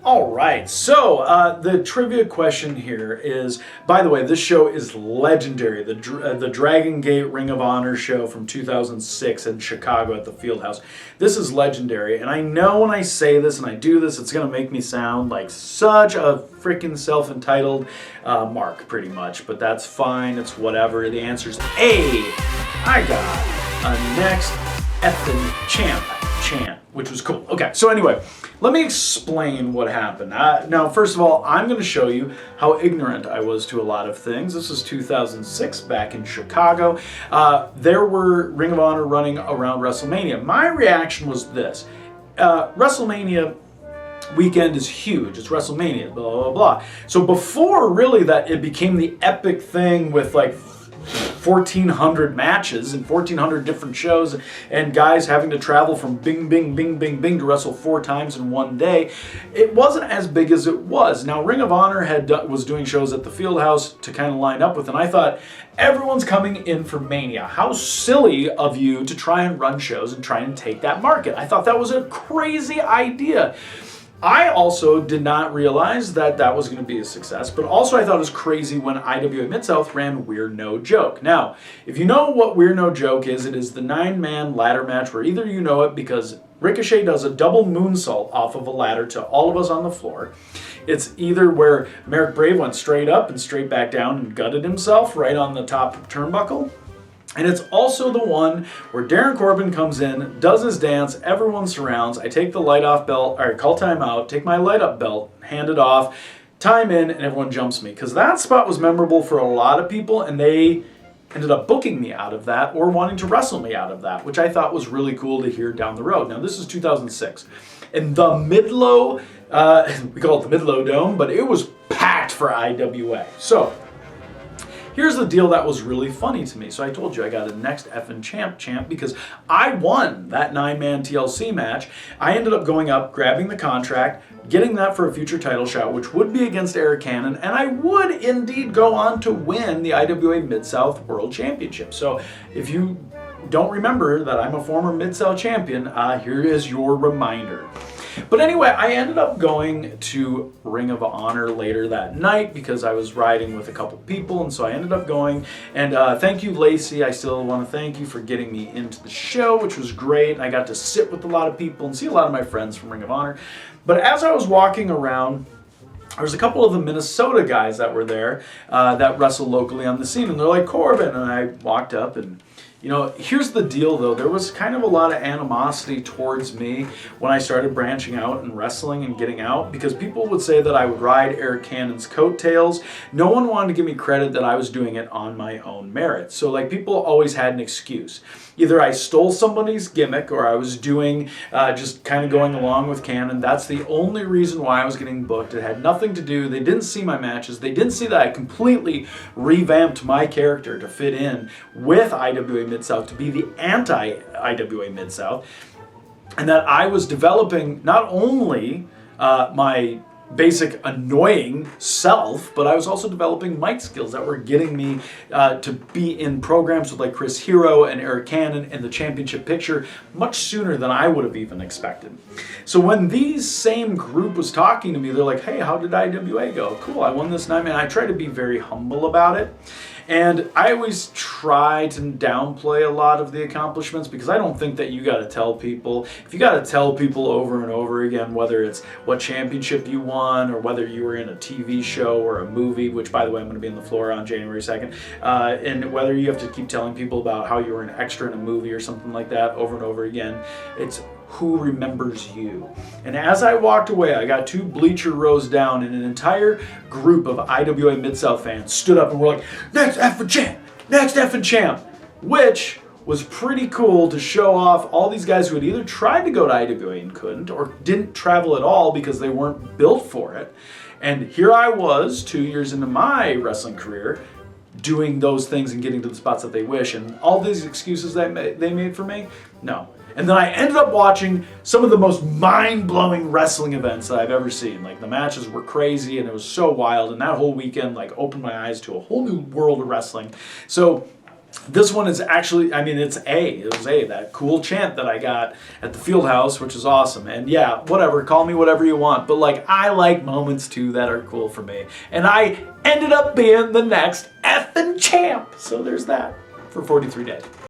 All right, so the trivia question here is, by the way, this show is legendary. The Dragon Gate Ring of Honor show from 2006 in Chicago at the Fieldhouse. This is legendary, and I know when I say this and I do this, it's going to make me sound like such a freaking self-entitled mark, pretty much, but that's fine. It's whatever. The answer's A. I got a next effing chant, which was cool. Okay, so anyway, let me explain what happened. Now, first of all, I'm going to show you how ignorant I was to a lot of things. This was 2006 back in Chicago. There were Ring of Honor running around WrestleMania. My reaction was this. WrestleMania weekend is huge. It's WrestleMania, blah, blah, blah. So before really that it became the epic thing with like 1,400 matches and 1,400 different shows and guys having to travel from bing, bing, bing, bing, bing to wrestle 4 times in one day, it wasn't as big as it was. Now, Ring of Honor was doing shows at the Fieldhouse to kind of line up with, and I thought, everyone's coming in for Mania. How silly of you to try and run shows and try and take that market. I thought that was a crazy idea. I also did not realize that that was going to be a success, but also I thought it was crazy when IWA Mid-South ran We're No Joke. Now, if you know what We're No Joke is, it is the 9-man ladder match where either you know it because Ricochet does a double moonsault off of a ladder to all of us on the floor. It's either where Merrick Brave went straight up and straight back down and gutted himself right on the top turnbuckle. And it's also the one where Darren Corbin comes in, does his dance, everyone surrounds, I take the light off belt, or call time out, take my light up belt, hand it off, time in, and everyone jumps me. Because that spot was memorable for a lot of people, and they ended up booking me out of that or wanting to wrestle me out of that, which I thought was really cool to hear down the road. Now, this is 2006. And the Midlow, we call it the Midlow Dome, but it was packed for IWA. So, here's the deal that was really funny to me. So I told you I got a next effing champ because I won that 9-man TLC match. I ended up going up, grabbing the contract, getting that for a future title shot, which would be against Eric Cannon, and I would indeed go on to win the IWA Mid-South World Championship. So if you don't remember that I'm a former Mid-South champion, here is your reminder. But anyway, I ended up going to Ring of Honor later that night because I was riding with a couple people, and so I ended up going. And thank you, Lacey. I still want to thank you for getting me into the show, which was great. I got to sit with a lot of people and see a lot of my friends from Ring of Honor. But as I was walking around, there was a couple of the Minnesota guys that were there that wrestle locally on the scene, and they're like, Corbin, and I walked up and you know, here's the deal though, there was kind of a lot of animosity towards me when I started branching out and wrestling and getting out because people would say that I would ride Eric Cannon's coattails. No one wanted to give me credit that I was doing it on my own merit. So like people always had an excuse. Either I stole somebody's gimmick or I was doing, just kind of going along with Cannon. That's the only reason why I was getting booked. It had nothing to do, they didn't see my matches. They didn't see that I completely revamped my character to fit in with IWA Mid-South, to be the anti-IWA Mid-South. And that I was developing not only my basic annoying self, but I was also developing mic skills that were getting me to be in programs with like Chris Hero and Eric Cannon and the championship picture much sooner than I would have even expected. So when these same group was talking to me, they're like, hey, how did IWA go? Cool, I won this 9-man. I try to be very humble about it. And I always try to downplay a lot of the accomplishments because I don't think that you got to tell people. If you got to tell people over and over again, whether it's what championship you won or whether you were in a TV show or a movie, which by the way, I'm going to be in the floor on January 2nd, and whether you have to keep telling people about how you were an extra in a movie or something like that over and over again, it's who remembers you. And as I walked away, I got 2 bleacher rows down and an entire group of IWA Mid-South fans stood up and were like, next effing champ, next effing champ, which was pretty cool to show off all these guys who had either tried to go to IWA and couldn't, or didn't travel at all because they weren't built for it. And here I was 2 years into my wrestling career doing those things and getting to the spots that they wish, and all these excuses that they made for me, no. And then I ended up watching some of the most mind-blowing wrestling events that I've ever seen. Like, the matches were crazy and it was so wild, and that whole weekend like opened my eyes to a whole new world of wrestling. So this one is actually, I mean, it was that cool chant that I got at the field house, which is awesome. And yeah, whatever, call me whatever you want, but like, I like moments too that are cool for me. And I ended up being the next effing champ. So there's that for 43 days.